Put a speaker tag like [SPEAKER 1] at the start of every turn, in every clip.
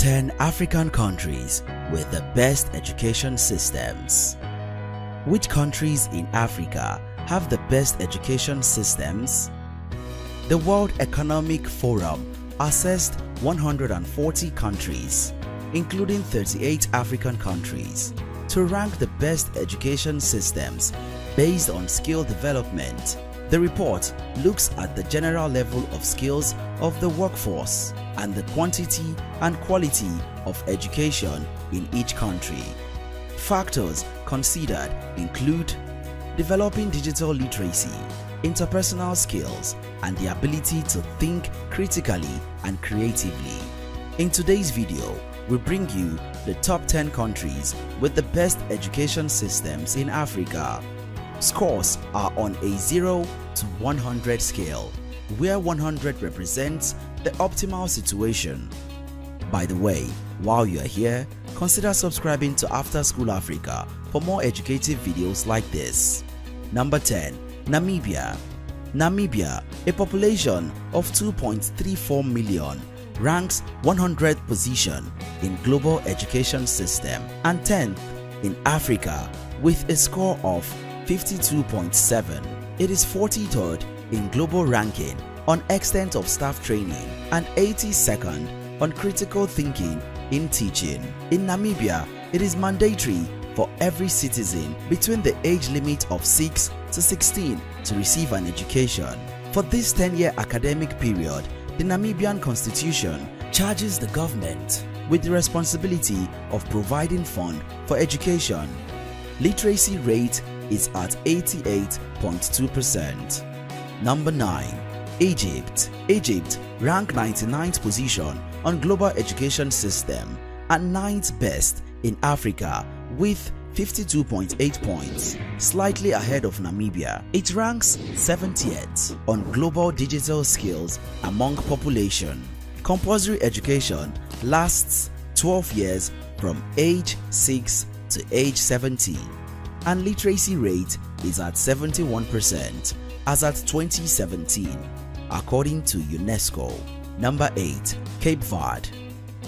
[SPEAKER 1] 10 African countries with the best education systems. Which countries in Africa have the best education systems? The World Economic Forum assessed 140 countries, including 38 African countries, to rank the best education systems based on skill development. The report looks at the general level of skills of the workforce and the quantity and quality of education in each country. Factors considered include developing digital literacy, interpersonal skills, and the ability to think critically and creatively. In today's video, we bring you the top 10 countries with the best education systems in Africa. Scores are on a 0 to 100 scale, where 100 represents the optimal situation. By the way, while you are here, consider subscribing to After School Africa for more educative videos like this. Number 10. Namibia. Namibia, a population of 2.34 million, ranks 100th position in global education system and 10th in Africa with a score of 52.7. It is 43rd in global ranking on extent of staff training and 82nd on critical thinking in teaching. In Namibia, it is mandatory for every citizen between the age limit of 6 to 16 to receive an education. For this 10-year academic period, the Namibian constitution charges the government with the responsibility of providing funds for education. Literacy rate is at 88.2%. Number 9. Egypt. Egypt ranked 99th position on global education system and 9th best in Africa with 52.8 points, slightly ahead of Namibia. It ranks 70th on global digital skills among population. Compulsory education lasts 12 years from age 6 to age 17, and literacy rate is at 71% as at 2017, according to UNESCO. Number 8. Cape Verde.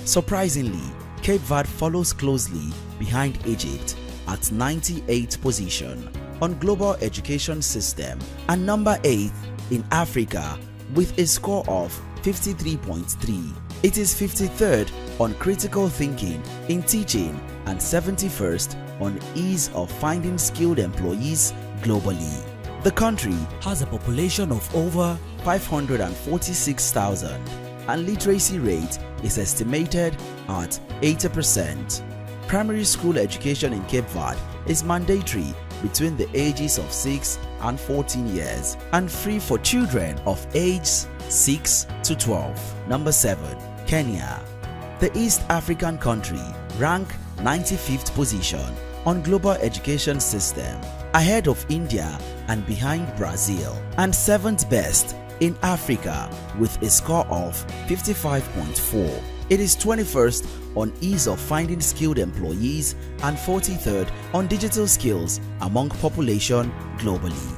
[SPEAKER 1] Surprisingly, Cape Verde follows closely behind Egypt at 98th position on global education system and number 8th in Africa with a score of 53.3. It is 53rd on critical thinking in teaching and 71st on ease of finding skilled employees globally. The country has a population of over 546,000 and literacy rate is estimated at 80%. Primary school education in Cape Verde is mandatory between the ages of 6 and 14 years and free for children of ages 6 to 12. Number 7. Kenya. The East African country ranked 95th position on global education system, ahead of India and behind Brazil, and 7th best in Africa with a score of 55.4. It is 21st on ease of finding skilled employees and 43rd on digital skills among population globally.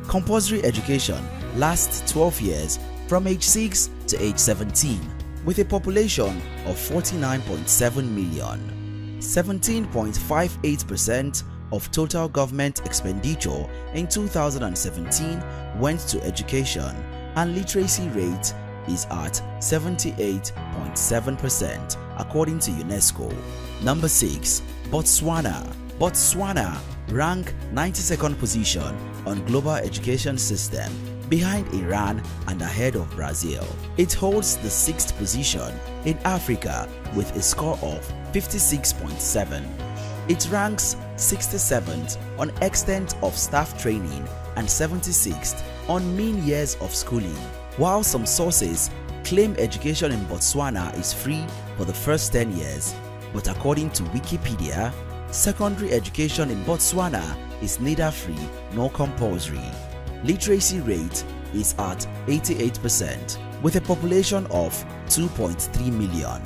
[SPEAKER 1] Compulsory education lasts 12 years from age 6 to age 17 with a population of 49.7 million. 17.58% of total government expenditure in 2017 went to education, and literacy rate is at 78.7% according to UNESCO. Number 6. Botswana. Botswana rank 92nd position on global education system behind Iran and ahead of Brazil. It holds the 6th position in Africa with a score of 56.7. It ranks 67th on extent of staff training and 76th on mean years of schooling. While some sources claim education in Botswana is free for the first 10 years, but according to Wikipedia, secondary education in Botswana is neither free nor compulsory. Literacy rate is at 88% with a population of 2.3 million.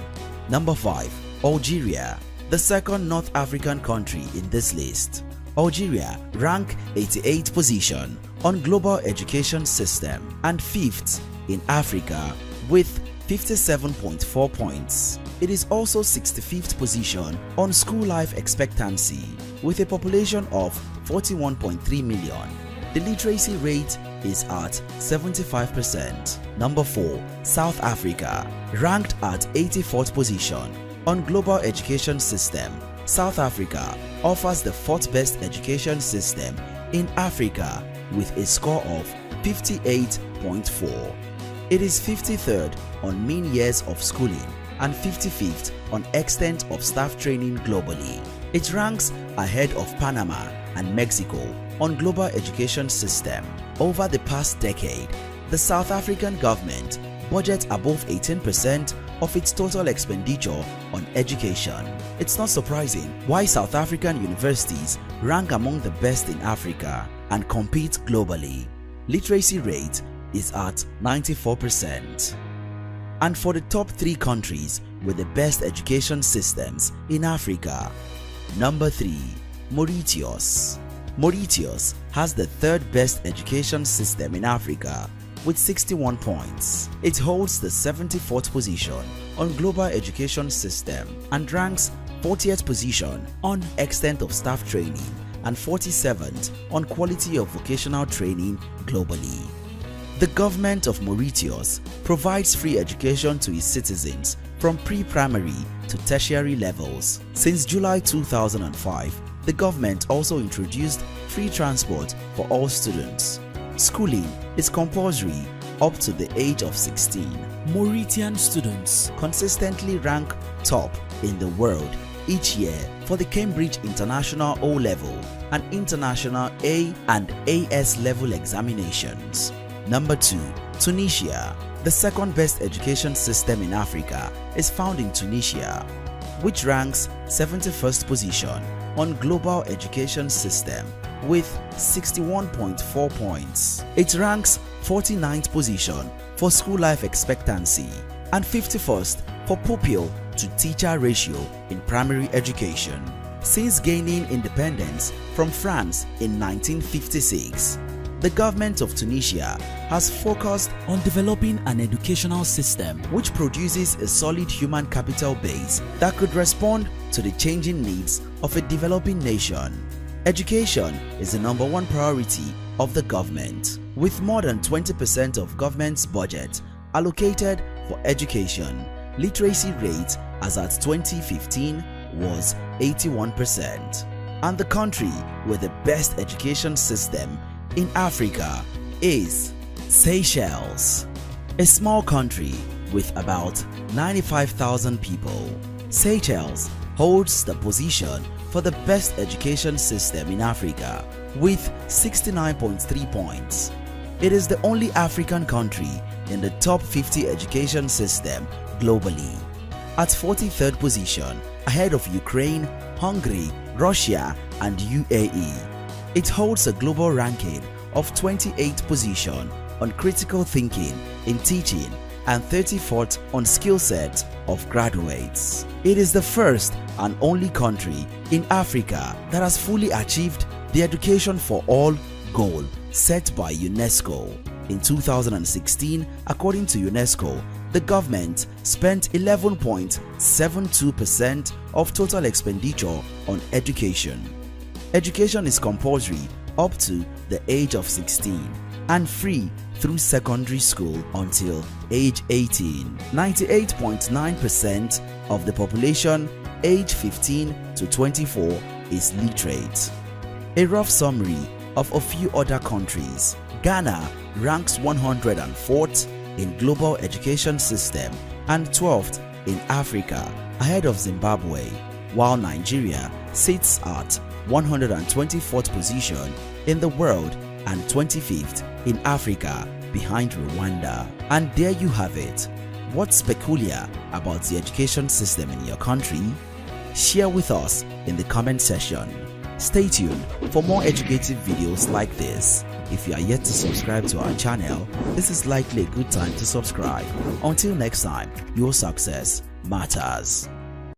[SPEAKER 1] Number 5. Algeria, the second North African country in this list. Algeria ranked 88th position on global education system and 5th in Africa with 57.4 points. It is also 65th position on school life expectancy with a population of 41.3 million. The literacy rate is at 75%. Number 4. South Africa, ranked at 84th position. On global education system, South Africa offers the 4th best education system in Africa with a score of 58.4. It is 53rd on mean years of schooling and 55th on extent of staff training globally. It ranks ahead of Panama and Mexico on global education system. Over the past decade, the South African government budgets above 18% of its total expenditure on education. It's not surprising why South African universities rank among the best in Africa and compete globally. Literacy rate is at 94%. And for the top 3 countries with the best education systems in Africa. Number 3. Mauritius. Mauritius has the 3rd best education system in Africa with 61 points. It holds the 74th position on global education system and ranks 40th position on extent of staff training and 47th on quality of vocational training globally. The government of Mauritius provides free education to its citizens from pre-primary to tertiary levels. Since July 2005, the government also introduced free transport for all students. Schooling is compulsory up to the age of 16. Mauritian students consistently rank top in the world each year for the Cambridge International O-Level and International A and AS level examinations. Number 2. Tunisia. The 2nd best education system in Africa is found in Tunisia, which ranks 71st position on global education system with 61.4 points. It ranks 49th position for school life expectancy and 51st for pupil to teacher ratio in primary education. Since gaining independence from France in 1956, the government of Tunisia has focused on developing an educational system which produces a solid human capital base that could respond to the changing needs of a developing nation. Education is the number 1 priority of the government, with more than 20% of government's budget allocated for education. Literacy rate as at 2015 was 81%. And the country with the best education system in Africa is Seychelles, a small country with about 95,000 people. Seychelles holds the position for the best education system in Africa with 69.3 points. It is the only African country in the top 50 education system globally, at 43rd position ahead of Ukraine, Hungary, Russia and UAE. It holds a global ranking of 28th position on critical thinking in teaching and 34th on skill set of graduates. It is the first and only country in Africa that has fully achieved the education for all goal set by UNESCO. In 2016, according to UNESCO, the government spent 11.72% of total expenditure on education. Education is compulsory up to the age of 16 and free through secondary school until age 18. 98.9% of the population age 15 to 24 is literate. A rough summary of a few other countries. Ghana ranks 104th in global education system and 12th in Africa, ahead of Zimbabwe, while Nigeria sits at 124th position in the world and 25th in Africa, behind Rwanda. And there you have it. What's peculiar about the education system in your country? Share with us in the comment section. Stay tuned for more educative videos like this. If you are yet to subscribe to our channel, this is likely a good time to subscribe. Until next time, your success matters.